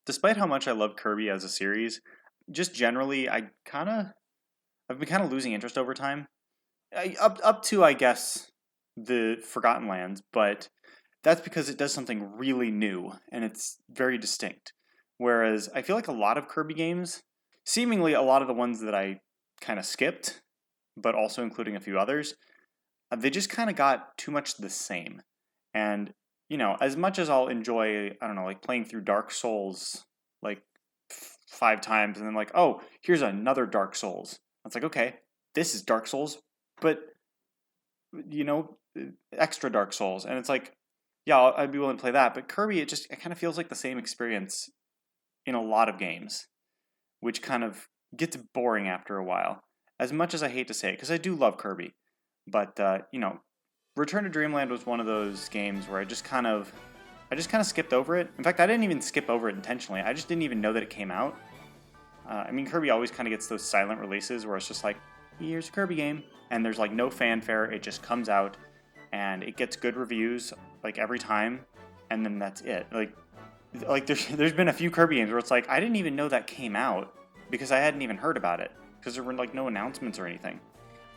Despite how much I love Kirby as a series, just generally, I've been kind of losing interest over time. Up to I guess the Forgotten Lands, but that's because it does something really new and it's very distinct. Whereas I feel like a lot of Kirby games, seemingly a lot of the ones that I kind of skipped, but also including a few others, they just kind of got too much the same. And as much as I'll enjoy, I don't know, like playing through Dark Souls like 5 times and then like, oh, here's another Dark Souls. It's like, okay, this is Dark Souls, but you know, extra Dark Souls, and it's like, yeah, I'd be willing to play that. But Kirby, it kind of feels like the same experience in a lot of games, which kind of gets boring after a while. As much as I hate to say it, because I do love Kirby, but Return to Dreamland was one of those games where I just kind of skipped over it. In fact, I didn't even skip over it intentionally. I just didn't even know that it came out. I mean, Kirby always kind of gets those silent releases where it's just like, here's a Kirby game, and there's like no fanfare. It just comes out, and it gets good reviews like every time, and then that's it. Like there's been a few Kirby games where it's like I didn't even know that came out because I hadn't even heard about it because there were like no announcements or anything.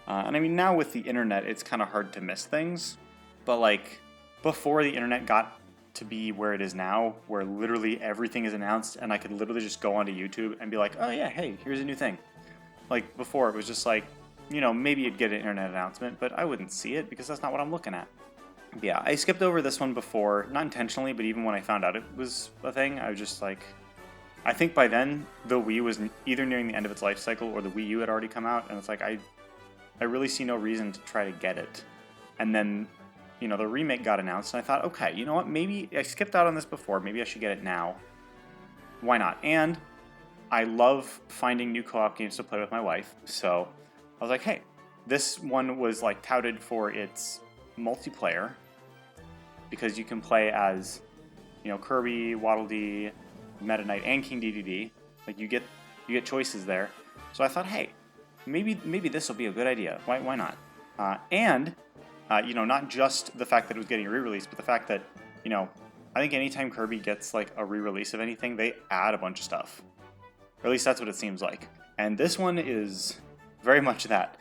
And I mean, now with the internet, it's kind of hard to miss things, but like before the internet got to be where it is now, where literally everything is announced, and I could literally just go onto YouTube and be like, oh yeah, hey, here's a new thing. Like before, it was just like, maybe you'd get an internet announcement, but I wouldn't see it because that's not what I'm looking at. Yeah, I skipped over this one before, not intentionally, but even when I found out it was a thing, I was just like, I think by then the Wii was either nearing the end of its life cycle or the Wii U had already come out, and it's like I really see no reason to try to get it. And then, the remake got announced, and I thought, okay, you know what, maybe I skipped out on this before, maybe I should get it now. Why not? And I love finding new co-op games to play with my wife, so I was like, hey, this one was like touted for its multiplayer because you can play as, Kirby, Waddle Dee, Meta Knight, and King Dedede. Like you get choices there. So I thought, hey, maybe this will be a good idea. Why not? And not just the fact that it was getting a re-release, but the fact that, I think anytime Kirby gets like a re-release of anything, they add a bunch of stuff. Or at least that's what it seems like. And this one is very much that.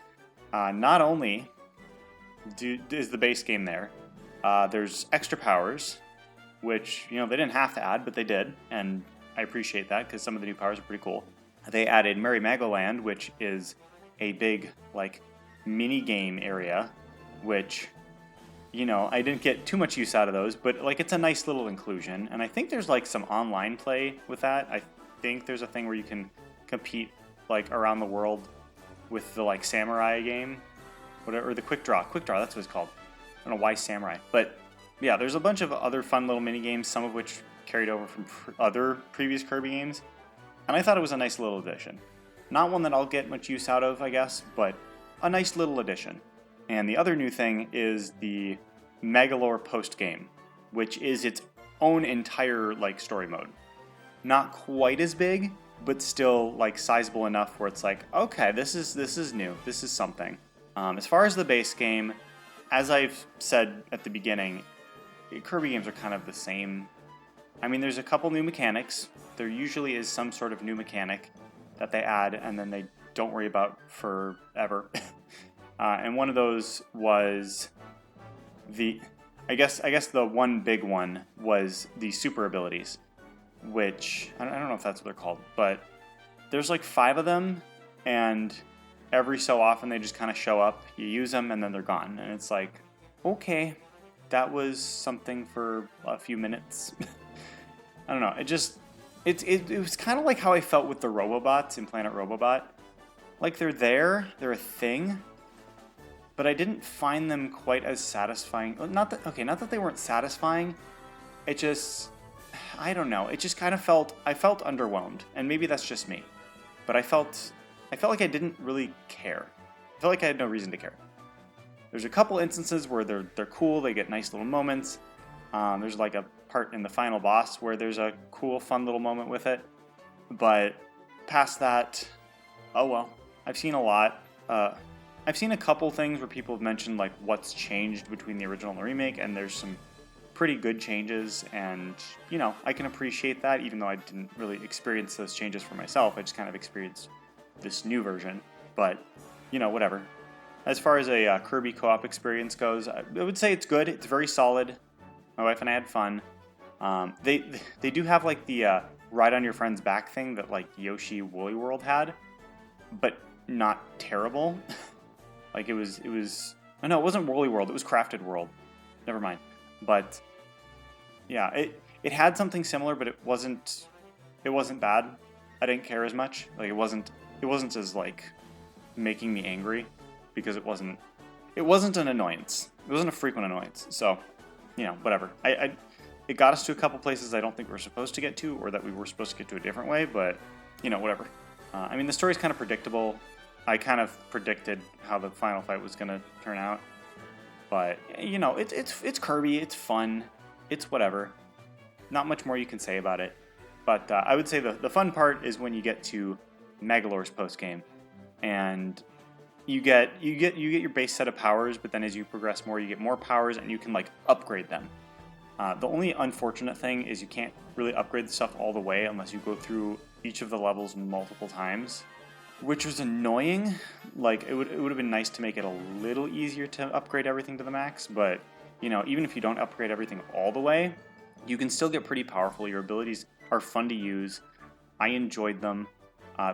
Not only is the base game there, there's extra powers, which, they didn't have to add, but they did. And I appreciate that because some of the new powers are pretty cool. They added Merry Magoland, which is a big, like, mini game area, which, I didn't get too much use out of those, but, like, it's a nice little inclusion. And I think there's, like, some online play with that. I think there's a thing where you can compete, like, around the world with the, like, Samurai game, whatever, or the Quick Draw, that's what it's called. I don't know why Samurai, but yeah, there's a bunch of other fun little mini games, some of which carried over from other previous Kirby games, and I thought it was a nice little addition. Not one that I'll get much use out of, I guess, but a nice little addition. And the other new thing is the Megalore post game, which is its own entire like story mode. Not quite as big, but still like sizable enough where it's like, okay, this is new, this is something. As far as the base game, as I've said at the beginning, Kirby games are kind of the same. I mean, there's a couple new mechanics. There usually is some sort of new mechanic that they add and then they don't worry about forever. And one of those was I guess the one big one was the super abilities, which I don't know if that's what they're called, but there's like 5 of them, and every so often they just kind of show up, you use them, and then they're gone. And it's like, okay, that was something for a few minutes. I don't know. It was kind of like how I felt with the Robobots in Planet Robobot. Like they're a thing, but I didn't find them quite as satisfying. Not that they weren't satisfying. It just, I don't know. It just kind of I felt underwhelmed, and maybe that's just me. But I felt like I didn't really care. I felt like I had no reason to care. There's a couple instances where they're cool, they get nice little moments. There's like a part in the final boss where there's a cool, fun little moment with it. But past that, oh well. I've seen a lot. I've seen a couple things where people have mentioned like what's changed between the original and the remake, and there's some pretty good changes, and you know, I can appreciate that, even though I didn't really experience those changes for myself. I just kind of experienced this new version, but you know, whatever. As far as a Kirby co-op experience goes, I would say it's good. It's very solid. My wife and I had fun. They do have like the ride on your friend's back thing that like Yoshi Woolly World had, but not terrible. Like it was. Oh no, it wasn't Woolly World. It was Crafted World. Never mind. But yeah, it had something similar, but it wasn't bad. I didn't care as much. Like it wasn't as like making me angry, because it wasn't an annoyance. It wasn't a frequent annoyance. So, you know, whatever. It got us to a couple places I don't think we were supposed to get to, or that we were supposed to get to a different way, but you know, whatever. I mean, the story's kind of predictable. I kind of predicted how the final fight was going to turn out. But, you know, it's Kirby, it's fun, it's whatever. Not much more you can say about it. But I would say the fun part is when you get to Megalor's post-game. And you get your base set of powers, but then as you progress more, you get more powers, and you can, like, upgrade them. The only unfortunate thing is you can't really upgrade the stuff all the way unless you go through each of the levels multiple times, which was annoying. Like, it would have been nice to make it a little easier to upgrade everything to the max, but, you know, even if you don't upgrade everything all the way, you can still get pretty powerful. Your abilities are fun to use. I enjoyed them.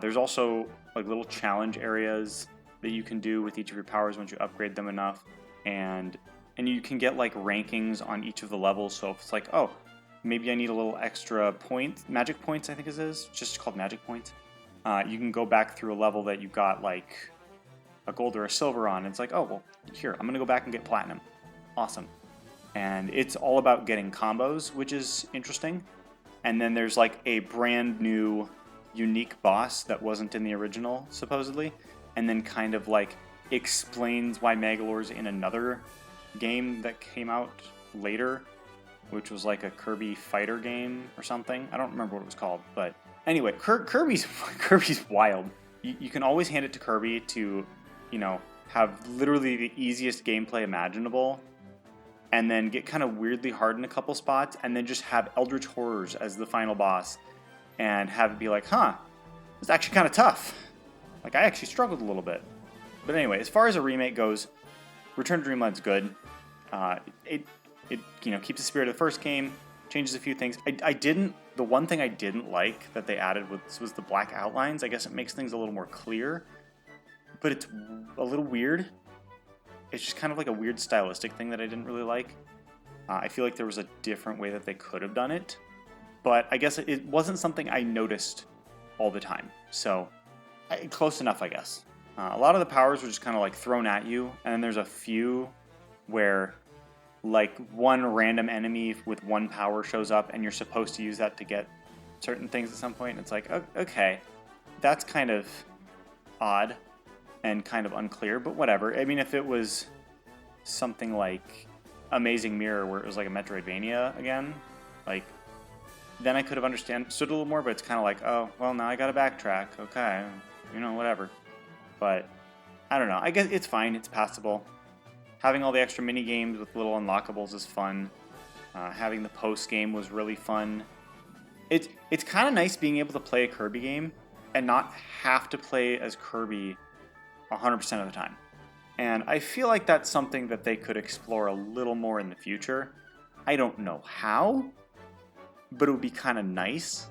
There's also, like, little challenge areas that you can do with each of your powers once you upgrade them enough, and you can get, like, rankings on each of the levels. So if it's like, oh, maybe I need a little extra point, magic points, I think it is, just called magic points. You can go back through a level that you got like a gold or a silver on. It's like, oh, well, here, I'm going to go back and get platinum. Awesome. And it's all about getting combos, which is interesting. And then there's like a brand new unique boss that wasn't in the original, supposedly. And then kind of like explains why Megalor's in another game that came out later, which was like a Kirby fighter game or something. I don't remember what it was called, but anyway, Kirby's wild. You can always hand it to Kirby to, you know, have literally the easiest gameplay imaginable, and then get kind of weirdly hard in a couple spots, and then just have Eldritch Horrors as the final boss, and have it be like, huh, it's actually kind of tough. Like, I actually struggled a little bit. But anyway, as far as a remake goes, Return to Dreamland's good. It you know, keeps the spirit of the first game, changes a few things. The one thing I didn't like that they added was the black outlines. I guess it makes things a little more clear, but it's a little weird. It's just kind of like a weird stylistic thing that I didn't really like. I feel like there was a different way that they could have done it, but I guess it wasn't something I noticed all the time. So, close enough, I guess. A lot of the powers were just kind of like thrown at you, and then there's a few where like one random enemy with one power shows up, and you're supposed to use that to get certain things at some point. And it's like, okay, that's kind of odd and kind of unclear, but whatever. I mean, if it was something like Amazing Mirror, where it was like a Metroidvania again, like, then I could have understood a little more, but it's kind of like, oh, well, now I gotta backtrack. Okay, you know, whatever. But I don't know. I guess it's fine. It's passable. Having all the extra mini games with little unlockables is fun. Having the post game was really fun. It's kind of nice being able to play a Kirby game and not have to play as Kirby 100% of the time. And I feel like that's something that they could explore a little more in the future. I don't know how, but it would be kind of nice.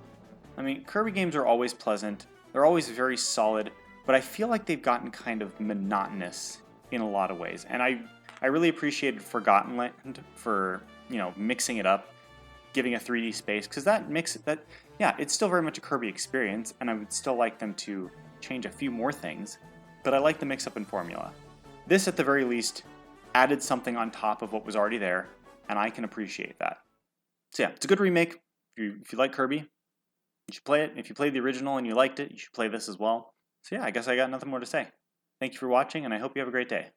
I mean, Kirby games are always pleasant. They're always very solid, but I feel like they've gotten kind of monotonous in a lot of ways. And I really appreciated Forgotten Land for, you know, mixing it up, giving a 3D space, because yeah, it's still very much a Kirby experience, and I would still like them to change a few more things, but I like the mix-up in formula. This, at the very least, added something on top of what was already there, and I can appreciate that. So yeah, it's a good remake. If you like Kirby, you should play it. If you played the original and you liked it, you should play this as well. So yeah, I guess I got nothing more to say. Thank you for watching, and I hope you have a great day.